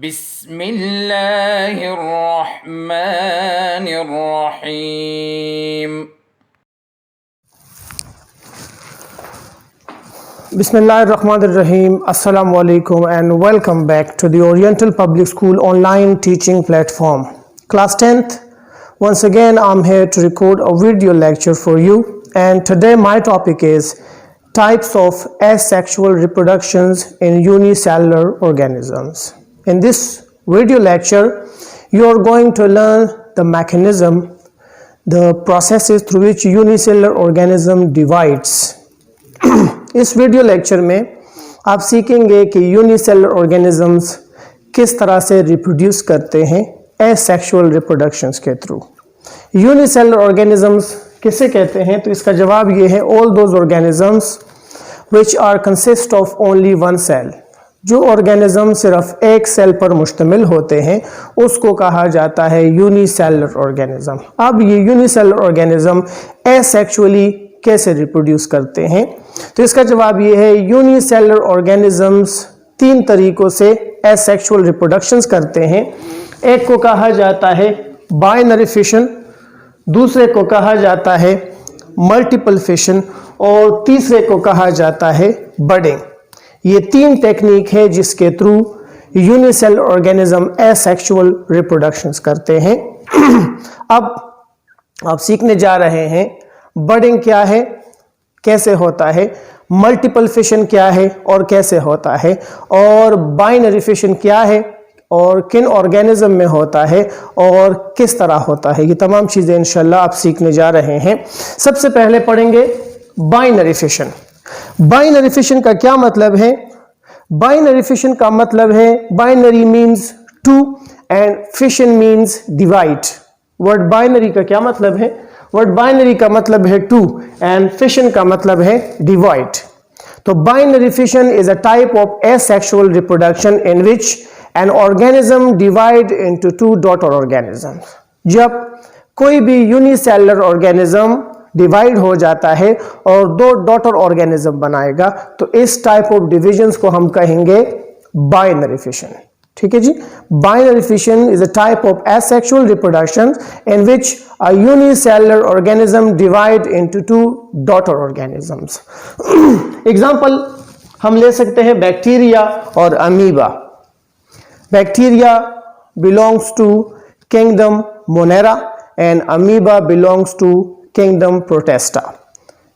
बिस्मिल्लाहिर्रहमानिर्रहीम। Bismillahirrahmanirrahim. Assalamu alaikum and welcome back to the Oriental Public School online teaching platform. Class 10th, once again I'm here to record a video lecture for you, and today my topic is types of asexual reproductions in unicellular organisms. In this video lecture, you are going to learn the mechanism, the processes through which unicellular organism divides. इस video lecture में आप सीखेंगे कि unicellular organisms किस तरह से reproduce करते हैं एसेक्सुअल रिप्रोडक्शंस के थ्रू। यूनिसेलुलर ऑर्गेनिजम्स किसे कहते हैं, तो इसका जवाब ये है all those organisms which are consist of only one cell. जो ऑर्गेनिज्म सिर्फ एक सेल पर मुश्तमिल होते हैं उसको कहा जाता है यूनिसेलुलर ऑर्गेनिज्म। अब ये यूनिसेलुलर ऑर्गेनिज्म एसेक्सुअली कैसे रिप्रोड्यूस करते हैं, तो इसका जवाब ये है यूनिसेलुलर ऑर्गेनिजम्स तीन तरीकों से एसेक्सुअल रिप्रोडक्शंस करते हैं। एक को कहा जाता है बाइनरी फिशन, दूसरे को कहा जाता है मल्टीपल फिशन और तीसरे को कहा जाता है बडिंग। ये तीन टेक्निक है जिसके through unicellular organism asexual reproductions करते हैं। अब आप सीखने जा रहे हैं बडिंग क्या है, कैसे होता है, मल्टीपल फिशन क्या है और कैसे होता है, और बाइनरी फिशन क्या है और किन ऑर्गेनिज्म में होता है और किस तरह होता है। ये तमाम चीज़ें इंशाल्लाह आप सीखने जा रहे हैं। सबसे पहले पढ़ेंगे बाइनरी फिशन। बाइनरी फिशन का क्या मतलब है? बाइनरी फिशन का मतलब है binary means two and fission means divide. Word binary का क्या मतलब है? वर्ड बाइनरी का मतलब है टू एंड फिशन का मतलब है डिवाइड। तो binary fission is a type of asexual reproduction in which an organism divide into two daughter organism. जब कोई भी यूनिसेलुलर ऑर्गेनिज्म डिवाइड हो जाता है और दो डॉटर ऑर्गेनिज्म बनाएगा तो इस टाइप ऑफ डिविजन्स को हम कहेंगे बाइनरी फिशन। ठीक है जी। Binary fission is a type of asexual reproduction in which a unicellular organism divide into two daughter organisms. Example हम ले सकते हैं बैक्टीरिया और amoeba. Bacteria belongs to kingdom Monera and amoeba belongs to kingdom Protista.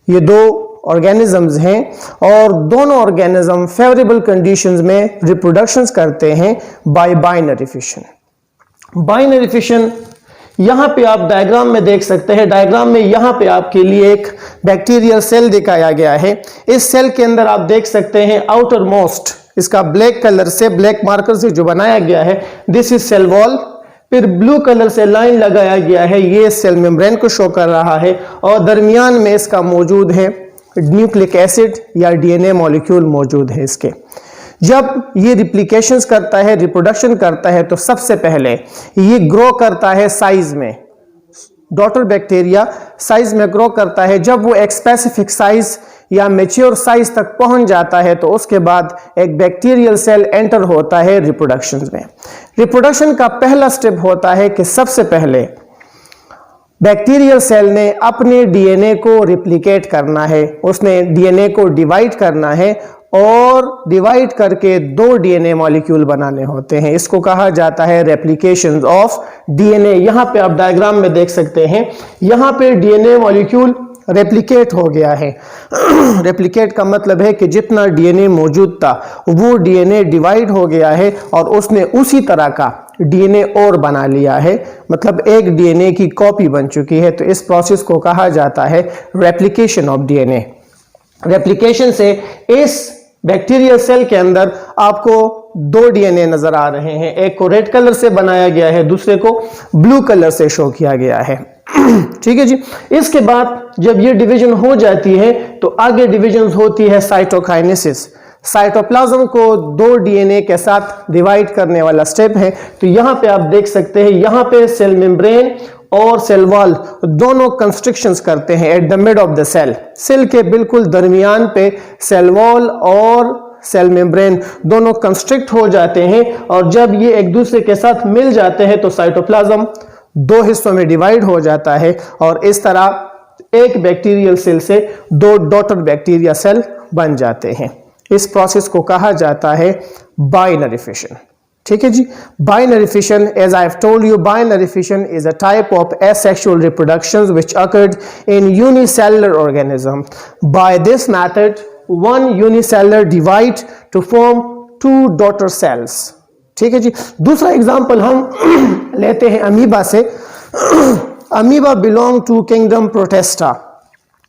ये दो organisms हैं और दोनों ऑर्गेनिज्म फेवरेबल कंडीशंस में रिप्रोडक्शंस करते हैं by binary fission. Binary fission यहां पे आप डायग्राम में देख सकते हैं। डायग्राम में यहां पे आपके लिए एक बैक्टीरियल सेल दिखाया गया है। इस सेल के अंदर आप देख सकते हैं आउटर मोस्ट, इसका ब्लैक कलर से, ब्लैक मार्कर से जो बनाया गया है, दिस इज सेल वॉल। फिर ब्लू कलर से लाइन लगाया गया है, ये सेल मेम्ब्रेन को शो कर रहा है और दरमियान में इसका मौजूद है न्यूक्लिक एसिड या डीएनए मॉलिक्यूल मौजूद है इसके। जब ये रिप्लिकेशंस करता है, रिप्रोडक्शन करता है, तो सबसे पहले ये ग्रो करता है साइज में। डॉटर बैक्टीरिया साइज में ग्रो करता है। जब वो एक स्पेसिफिक साइज या मैच्योर साइज तक पहुंच जाता है तो उसके बाद एक बैक्टीरियल सेल एंटर होता है रिप्रोडक्शन में। रिप्रोडक्शन का पहला स्टेप होता है कि सबसे पहले बैक्टीरियल सेल ने अपने डीएनए को रिप्लिकेट करना है, उसने डीएनए को डिवाइड करना है और डिवाइड करके दो डीएनए मॉलिक्यूल बनाने होते हैं। इसको कहा जाता है रेप्लिकेशन ऑफ डीएनए। यहां पे आप डायग्राम में देख सकते हैं, यहां पे डीएनए मॉलिक्यूल रेप्लिकेट हो गया है। रेप्लिकेट का मतलब है कि जितना डीएनए मौजूद था वो डीएनए डिवाइड हो गया है और उसने उसी तरह का डीएनए और बना लिया है, मतलब एक डीएनए की कॉपी बन चुकी है। तो इस प्रोसेस को कहा जाता है रेप्लिकेशन ऑफ डीएनए। रेप्लिकेशन से इस बैक्टीरियल सेल के अंदर आपको दो डीएनए नजर आ रहे हैं। एक को रेड कलर से बनाया गया है, दूसरे को ब्लू कलर से शो किया गया है। ठीक है जी। इसके बाद जब ये डिवीजन हो जाती है तो आगे डिवीजन होती है साइटोकाइनेसिस। साइटोप्लाज्म को दो डीएनए के साथ डिवाइड करने वाला स्टेप है। तो यहां पे आप देख सकते हैं, यहां पे सेल मेम्ब्रेन और सेल वॉल दोनों कंस्ट्रिक्शंस करते हैं at the mid of the cell. Cell के बिल्कुल दरमियान पे सेल वॉल और सेल मेम्ब्रेन दोनों कंस्ट्रिक्ट हो जाते हैं और जब ये एक दूसरे के साथ मिल जाते हैं तो साइटोप्लाज्म दो हिस्सों में डिवाइड हो जाता है और इस तरह एक बैक्टीरियल सेल से दो डॉटर बैक्टीरिया सेल बन जाते हैं। इस प्रोसेस को कहा जाता है बाइनरी फिशन। ठीक है जी, binary fission, as I have told you, binary fission is a type of asexual reproductions which occurred in unicellular organism. By this method, one unicellular divide to form two daughter cells. ठीक है जी, दूसरा example हम लेते हैं amoeba से। Amoeba belong to kingdom Protista,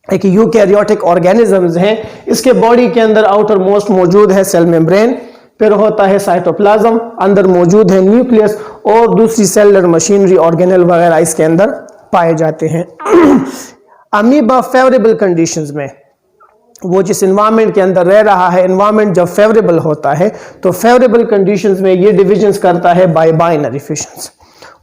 एक eukaryotic organisms हैं। इसके बॉडी के अंदर आउटर मोस्ट मौजूद है सेल मेम्ब्रेन, फिर होता है साइटोप्लाज्म, अंदर मौजूद है न्यूक्लियस और दूसरी सेलुलर मशीनरी ऑर्गेनेल वगैरह इसके अंदर पाए जाते हैं। अमीबा फेवरेबल कंडीशंस में, वो जिस इन्वायरमेंट के अंदर रह रहा है, इन्वायरमेंट जब फेवरेबल होता है तो फेवरेबल कंडीशंस में ये डिविजन्स करता है बाय बाइनरी फिशंस।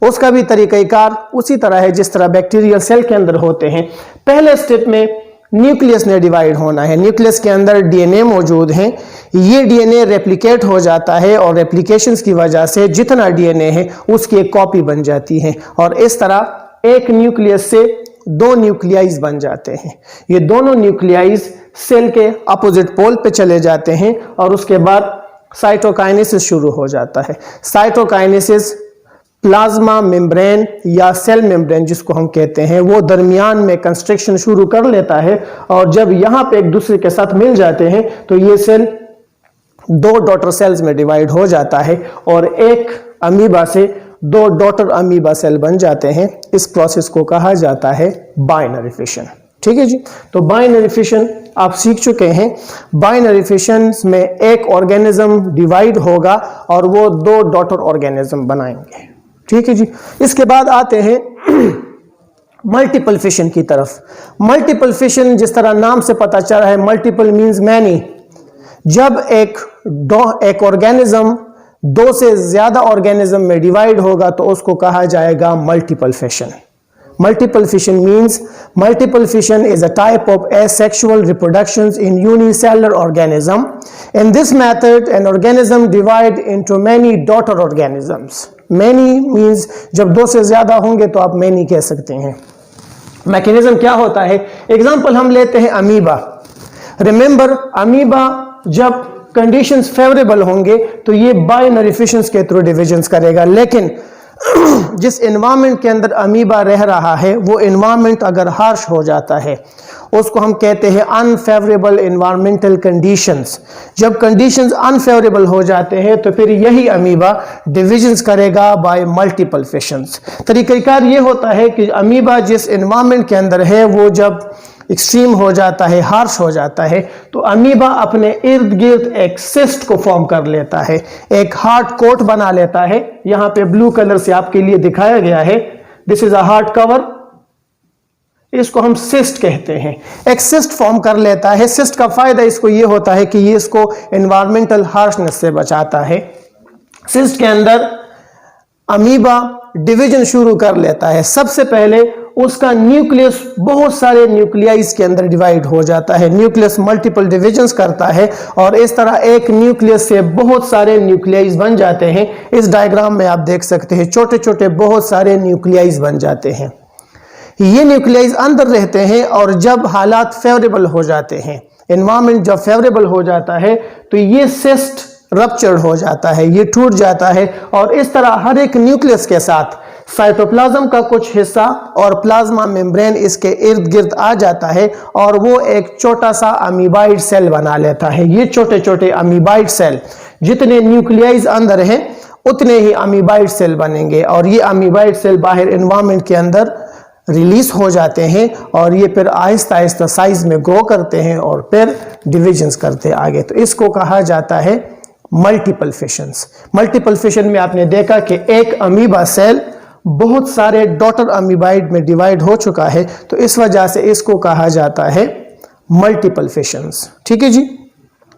उसका भी तरीक़ाकार उसी तरह है जिस तरह बैक्टीरियल सेल के अंदर होते हैं। पहले स्टेप में न्यूक्लियस ने डिवाइड होना है, न्यूक्लियस के अंदर डीएनए मौजूद हैं, ये डीएनए रेप्लिकेट हो जाता है और रेप्लिकेशंस की वजह से जितना डीएनए है उसकी एक कॉपी बन जाती है और इस तरह एक न्यूक्लियस से दो न्यूक्लियाइज बन जाते हैं। ये दोनों न्यूक्लियाइज सेल के अपोजिट पोल पे चले जाते हैं और उसके बाद साइटोकाइनेसिस शुरू हो जाता है। साइटोकाइनेसिस प्लाज्मा मेम्ब्रेन या सेल मेम्ब्रेन जिसको हम कहते हैं, वो दरमियान में कंस्ट्रक्शन शुरू कर लेता है और जब यहाँ पे एक दूसरे के साथ मिल जाते हैं तो ये सेल दो डॉटर सेल्स में डिवाइड हो जाता है और एक अमीबा से दो डॉटर अमीबा सेल बन जाते हैं। इस प्रोसेस को कहा जाता है बाइनरी फिशन। ठीक है जी, तो बाइनरी फिशन आप सीख चुके हैं। बाइनरी फिशन में एक ऑर्गेनिज्म डिवाइड होगा और वो दो डॉटर ऑर्गेनिज्म बनाएंगे। ठीक है जी, इसके बाद आते हैं मल्टीपल फिशन की तरफ। मल्टीपल फिशन जिस तरह नाम से पता चल रहा है, मल्टीपल मींस मैनी। जब एक ऑर्गेनिज्म दो से ज्यादा ऑर्गेनिज्म में डिवाइड होगा तो उसको कहा जाएगा multiple fission. Multiple fission means multiple fission is a type of asexual reproductions in unicellular organism. In this method, an organism divide into many daughter organisms. Many means जब दो से ज्यादा होंगे तो आप many कह सकते हैं। मैकेनिज्म क्या होता है? एग्जाम्पल हम लेते हैं अमीबा। रिमेंबर, अमीबा जब कंडीशंस फेवरेबल होंगे तो ये बाइनरी फिशंस के थ्रू डिविजन्स करेगा, लेकिन जिस एनवायरनमेंट के अंदर अमीबा रह रहा है वो एनवायरनमेंट अगर हार्श हो जाता है उसको हम कहते हैं अनफेवरेबल एनवायरमेंटल कंडीशंस। जब कंडीशंस अनफेवरेबल हो जाते हैं तो फिर यही अमीबा डिविजन्स करेगा बाय मल्टीपल फिशंस। तरीक़ाकार ये होता है कि अमीबा जिस एनवायरनमेंट के अंदर है वो जब एक्सट्रीम हो जाता है, हार्श हो जाता है, तो अमीबा अपने इर्द गिर्द एक सिस्ट को फॉर्म कर लेता है, एक हार्ड कोट बना लेता है। यहाँ पे ब्लू कलर से आपके लिए दिखाया गया है, this is a hard cover, इसको हम सिस्ट कहते हैं। एक सिस्ट फॉर्म कर लेता है। सिस्ट का फायदा इसको ये होता है कि ये इसको एनवायरमेंटल हार्शनेस से बचाता है। सिस्ट के अंदर अमीबा डिवीजन शुरू कर लेता है। सबसे पहले उसका न्यूक्लियस बहुत सारे न्यूक्लियाइज के अंदर डिवाइड हो जाता है। न्यूक्लियस मल्टीपल डिविजन्स करता है और इस तरह एक न्यूक्लियस से बहुत सारे न्यूक्लियाइज बन जाते हैं। इस डायग्राम में आप देख सकते हैं छोटे छोटे बहुत सारे न्यूक्लियाइज बन जाते हैं। ये न्यूक्लियाइज अंदर रहते हैं और जब हालात फेवरेबल हो जाते हैं, एनवायरनमेंट जब फेवरेबल हो जाता है तो ये सिस्ट रप्चर्ड हो जाता है, ये टूट जाता है और इस तरह हर एक न्यूक्लियस के साथ साइटोप्लाज्म का कुछ हिस्सा और प्लाज्मा मेम्ब्रेन इसके इर्द गिर्द आ जाता है और वो एक छोटा सा अमीबाइड सेल बना लेता है। ये छोटे छोटे अमीबाइड सेल, जितने न्यूक्लियाइज अंदर हैं उतने ही अमीबाइड सेल बनेंगे और ये अमीबाइड सेल बाहर एनवायरनमेंट के अंदर रिलीज हो जाते हैं और ये फिर आहिस्ता आहिस्ता साइज में ग्रो करते हैं और फिर डिविजन्स करते आगे। तो इसको कहा जाता है मल्टीपल फिशंस। मल्टीपल फिशन में आपने देखा कि एक अमीबा सेल बहुत सारे डॉटर अमीबाइड में डिवाइड हो चुका है, तो इस वजह से इसको कहा जाता है मल्टीपल फिशंस। ठीक है जी,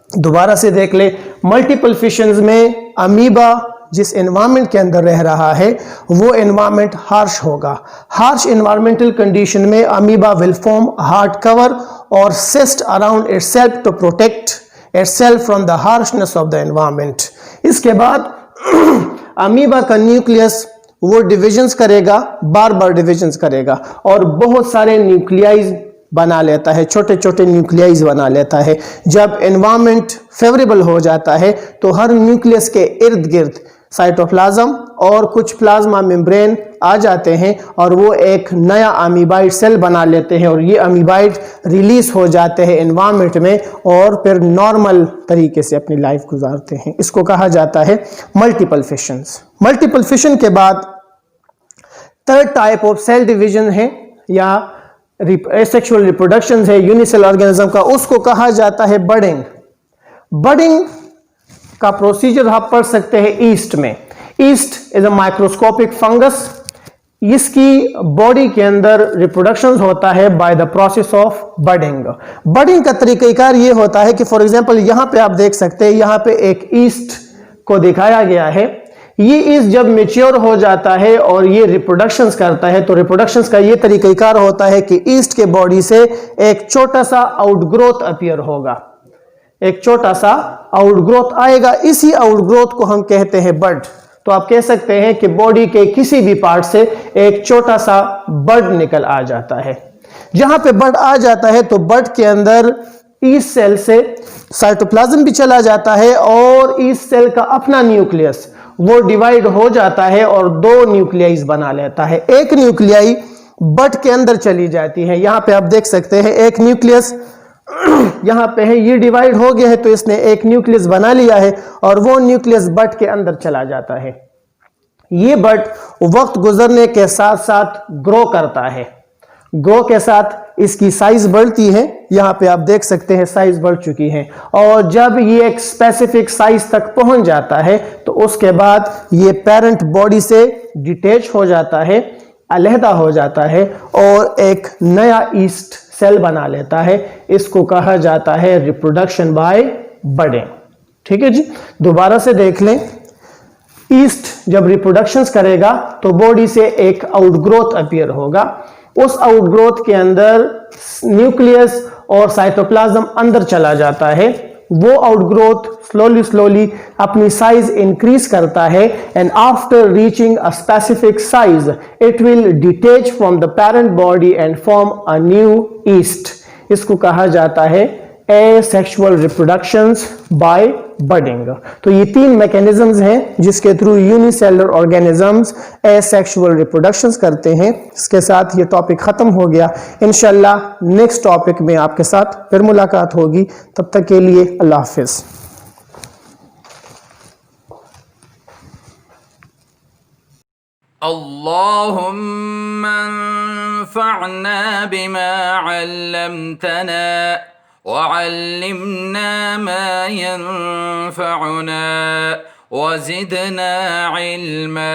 दोबारा से देख ले। मल्टीपल फिशंस में अमीबा जिस एनवायरनमेंट के अंदर रह रहा है वो एनवायरनमेंट हार्श होगा। हार्श एनवायरमेंटल कंडीशन में amoeba will form hard cover और cyst around itself to protect itself from the harshness of the environment. इसके बाद अमीबा का न्यूक्लियस वो डिविजन्स करेगा, बार बार डिविजन्स करेगा और बहुत सारे न्यूक्लियाइज बना लेता है, छोटे छोटे न्यूक्लियाइज बना लेता है। जब एनवायरनमेंट फेवरेबल हो जाता है तो हर न्यूक्लियस के इर्द गिर्द साइटोप्लाज्म और कुछ प्लाज्मा मेम्ब्रेन आ जाते हैं और वो एक नया अमीबाइड सेल बना लेते हैं और ये अमीबाइड रिलीज हो जाते हैं एनवायरनमेंट में और फिर नॉर्मल तरीके से अपनी लाइफ गुजारते हैं। इसको कहा जाता है मल्टीपल फिशंस। मल्टीपल फिशन के बाद third type of cell division है या एसेक्सुअल रिप्रोडक्शन है यूनिसेलुलर ऑर्गेनिज्म का, उसको कहा जाता है बडिंग। बडिंग का प्रोसीजर आप पढ़ सकते हैं ईस्ट में। East is a microscopic fungus. इसकी बॉडी के अंदर रिप्रोडक्शन होता है by the process of budding. Budding का तरीकाकार ये होता है कि फॉर एग्जांपल यहां पे आप देख सकते हैं, यहां पे एक ईस्ट को दिखाया गया है। ये ईस्ट जब मेच्योर हो जाता है और ये रिप्रोडक्शंस करता है तो रिप्रोडक्शंस का ये तरीकाकार होता है कि ईस्ट के बॉडी से एक छोटा सा आउटग्रोथ अपीयर होगा, एक छोटा सा आउटग्रोथ आएगा। इसी आउटग्रोथ को हम कहते हैं बड। तो आप कह सकते हैं कि बॉडी के किसी भी पार्ट से एक छोटा सा बड निकल आ जाता है। जहां पे बड आ जाता है तो बड के अंदर ईस्ट सेल से साइटोप्लाज्म भी चला जाता है और ईस्ट सेल का अपना न्यूक्लियस वो डिवाइड हो जाता है और दो न्यूक्लियाइज बना लेता है। एक न्यूक्लियाई बड के अंदर चली जाती है, यहां पे आप देख सकते हैं एक न्यूक्लियस यहां पे है, ये डिवाइड हो गया है तो इसने एक न्यूक्लियस बना लिया है और वो न्यूक्लियस बड के अंदर चला जाता है। ये बड वक्त गुजरने के साथ साथ ग्रो करता है। ग्रो के साथ इसकी साइज बढ़ती है, यहां पे आप देख सकते हैं साइज बढ़ चुकी है और जब ये एक स्पेसिफिक साइज तक पहुंच जाता है तो उसके बाद ये पेरेंट बॉडी से डिटैच हो जाता है, अलहदा हो जाता है और एक नया ईस्ट सेल बना लेता है। इसको कहा जाता है रिप्रोडक्शन बाय बडिंग। ठीक है जी, दोबारा से देख लें। ईस्ट जब रिप्रोडक्शंस करेगा तो बॉडी से एक आउटग्रोथ अपीयर होगा। उस आउटग्रोथ के अंदर न्यूक्लियस और साइटोप्लाज्म अंदर चला जाता है। वो आउटग्रोथ स्लोली अपनी साइज इंक्रीज करता है and after reaching a specific size it will detach from the parent body and form a new east. इसको कहा जाता है एसेक्सुअल रिप्रोडक्शंस बाय बडिंग। तो ये तीन मैकेनिज्म्स हैं जिसके through unicellular organisms asexual reproductions करते हैं। इसके साथ ये टॉपिक खत्म हो गया। इंशाल्लाह नेक्स्ट टॉपिक में आपके साथ फिर मुलाकात होगी। तब तक के लिए अल्लाह हाफिज। अल्लाहुम्मा अंफअना बिमा अल्लमतना वअल्लिमना मा यंफअना वज़िदना इल्मा।